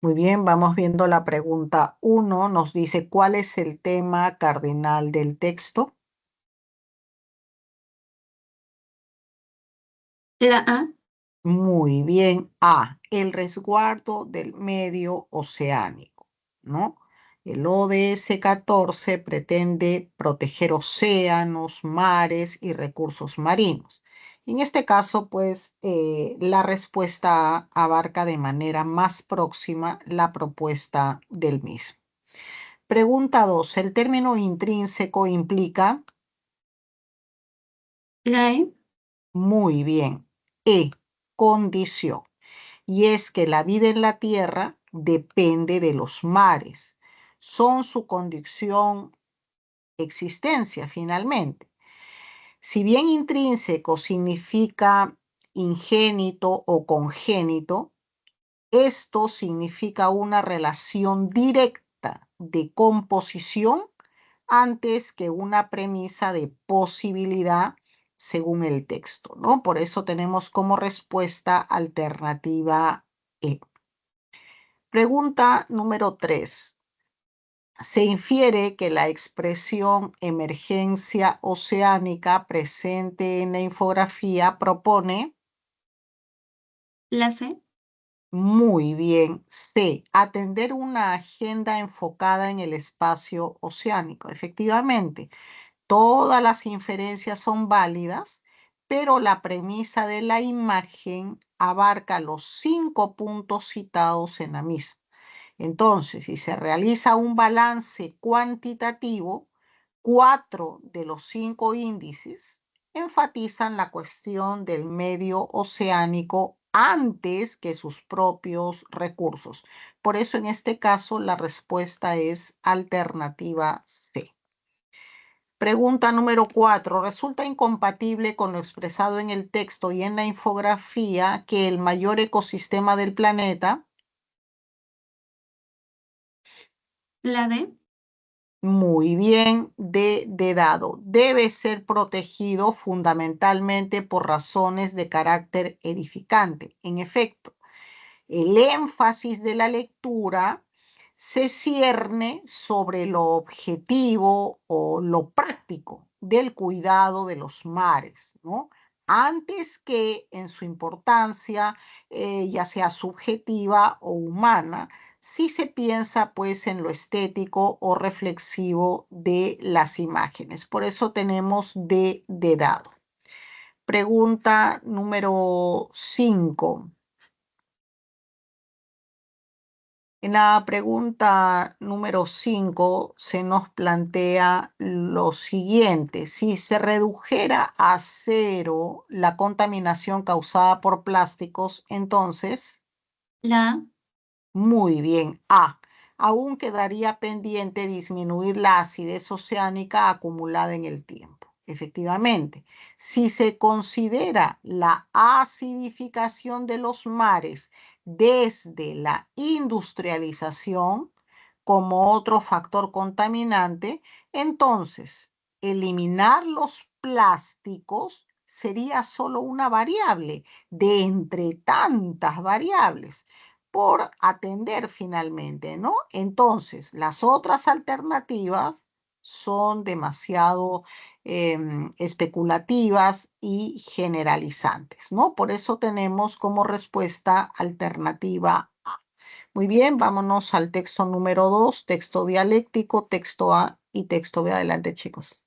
Muy bien, vamos viendo la pregunta 1. Nos dice, ¿cuál es el tema cardinal del texto? La A. Muy bien. A, el resguardo del medio oceánico, ¿no? El ODS 14 pretende proteger océanos, mares y recursos marinos. En este caso, pues, la respuesta A abarca de manera más próxima la propuesta del mismo. Pregunta 2. El término intrínseco implica, La E. muy bien, condición. Y es que la vida en la tierra depende de los mares. Son su condición, existencia finalmente. Si bien intrínseco significa ingénito o congénito, esto significa una relación directa de composición antes que una premisa de posibilidad según el texto, ¿no? Por eso tenemos como respuesta alternativa E. Pregunta número 3. Se infiere que la expresión emergencia oceánica presente en la infografía propone, La C. muy bien, C, atender una agenda enfocada en el espacio oceánico. Efectivamente, todas las inferencias son válidas, pero la premisa de la imagen abarca los 5 puntos citados en la misma. Entonces, si se realiza un balance cuantitativo, 4 de los 5 índices enfatizan la cuestión del medio oceánico antes que sus propios recursos. Por eso, en este caso, la respuesta es alternativa C. Pregunta número 4. Resulta incompatible con lo expresado en el texto y en la infografía que el mayor ecosistema del planeta. La D. Muy bien, de dado. Debe ser protegido fundamentalmente por razones de carácter edificante. En efecto, el énfasis de la lectura se cierne sobre lo objetivo o lo práctico del cuidado de los mares, ¿no? Antes que en su importancia, ya sea subjetiva o humana, si se piensa pues en lo estético o reflexivo de las imágenes. Por eso tenemos de dado. Pregunta número 5. En la pregunta número 5 se nos plantea lo siguiente. Si se redujera a cero la contaminación causada por plásticos, entonces, La A. muy bien, A. Aún quedaría pendiente disminuir la acidez oceánica acumulada en el tiempo. Efectivamente, si se considera la acidificación de los mares desde la industrialización como otro factor contaminante, entonces eliminar los plásticos sería solo una variable de entre tantas variables por atender finalmente, ¿no? Entonces, las otras alternativas son demasiado especulativas y generalizantes, ¿no? Por eso tenemos como respuesta alternativa A. Muy bien, vámonos al texto número 2, texto dialéctico, texto A y texto B. Adelante, chicos.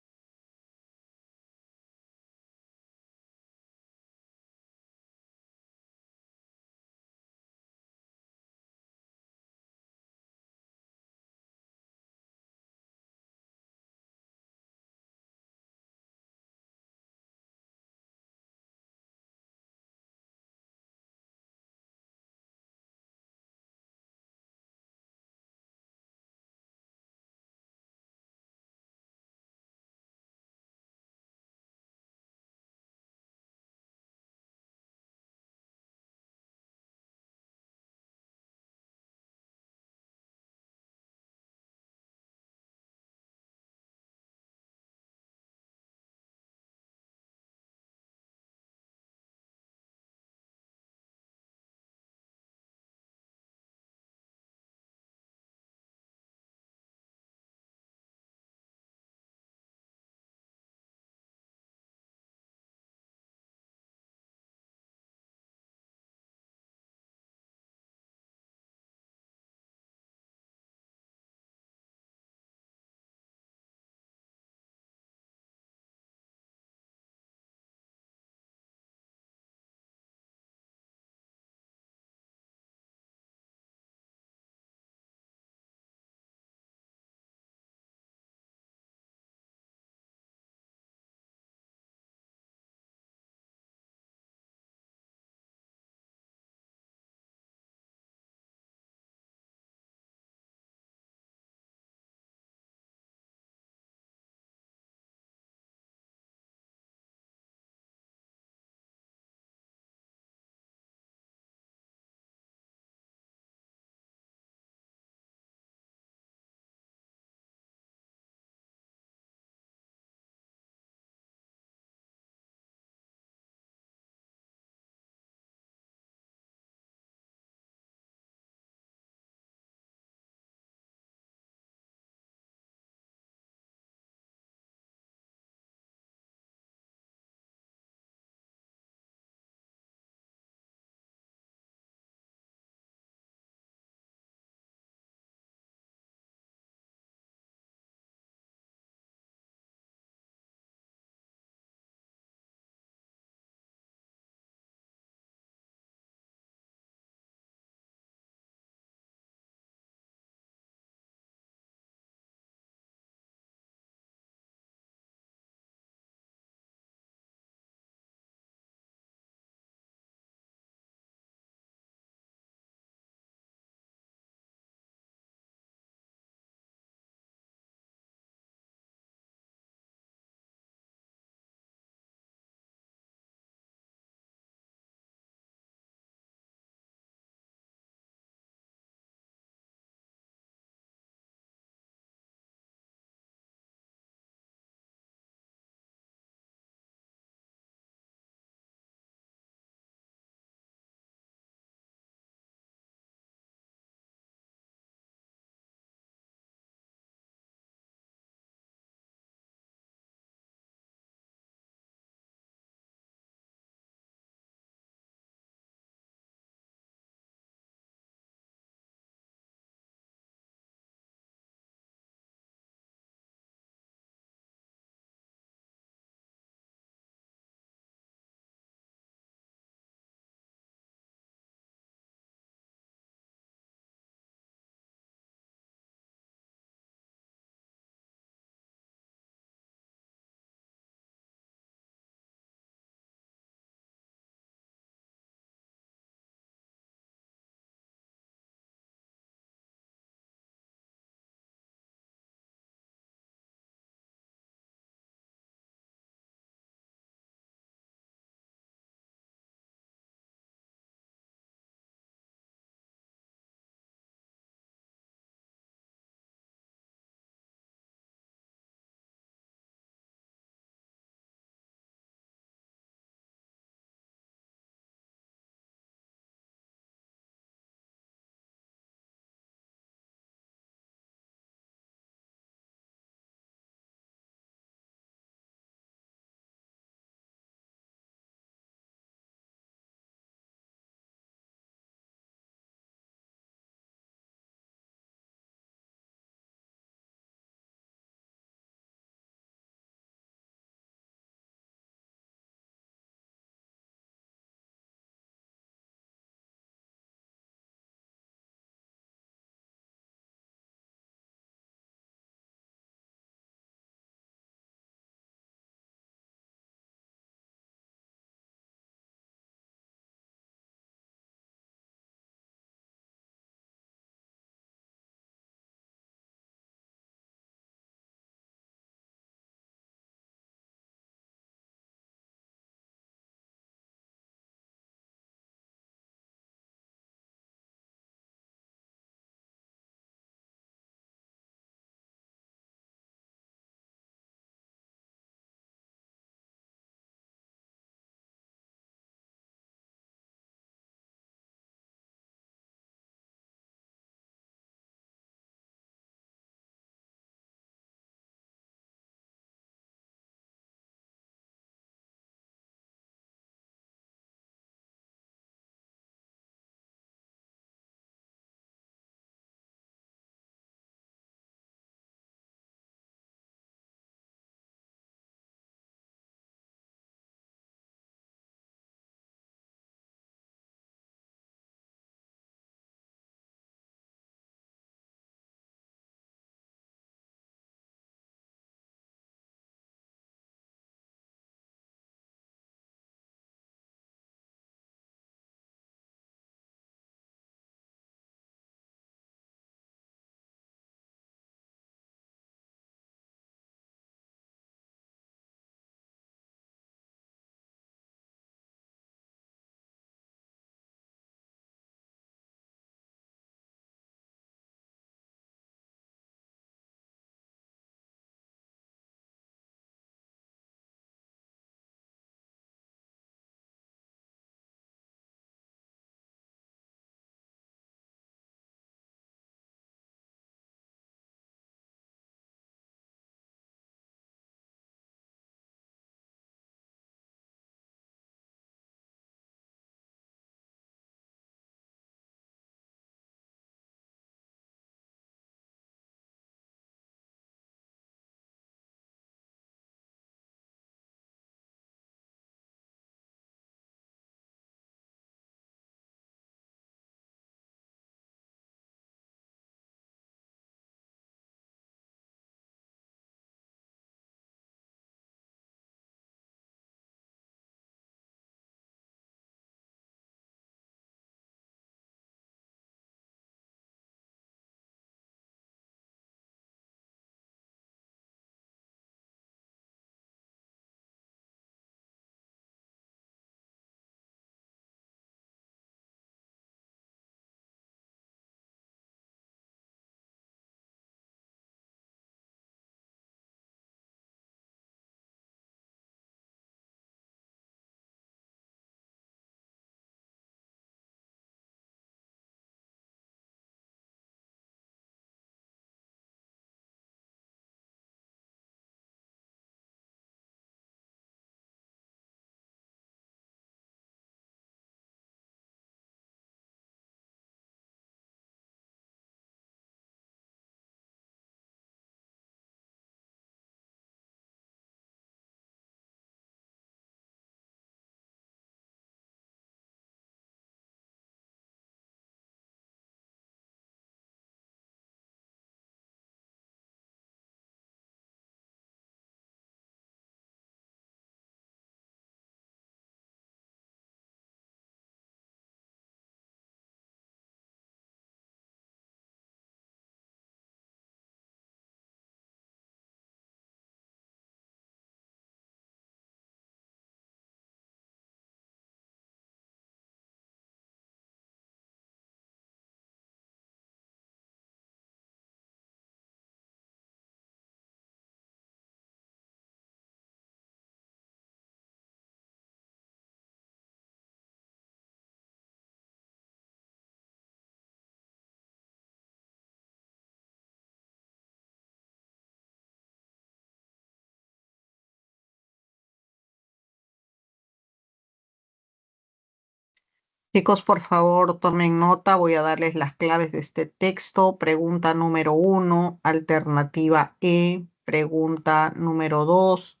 Chicos, por favor, tomen nota. Voy a darles las claves de este texto. Pregunta número 1, alternativa E. Pregunta número 2,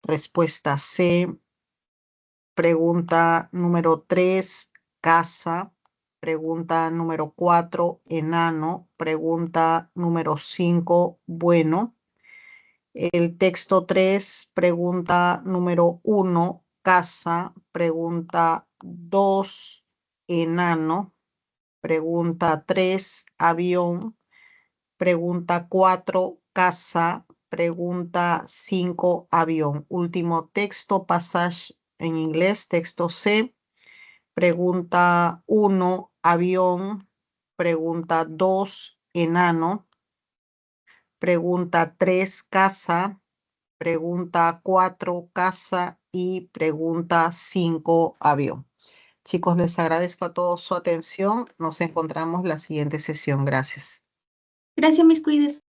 respuesta C. Pregunta número 3, casa. Pregunta número 4, enano. Pregunta número 5, bueno. El texto 3, pregunta número 1, casa. Pregunta 2, enano. Pregunta 3, avión. Pregunta 4, casa. Pregunta 5, avión. Último texto, passage en inglés, texto C. Pregunta 1, avión. Pregunta 2, enano. Pregunta 3, casa. Pregunta 4, casa. Y pregunta 5, avión. Chicos, les agradezco a todos su atención. Nos encontramos la siguiente sesión. Gracias. Gracias, mis cuides.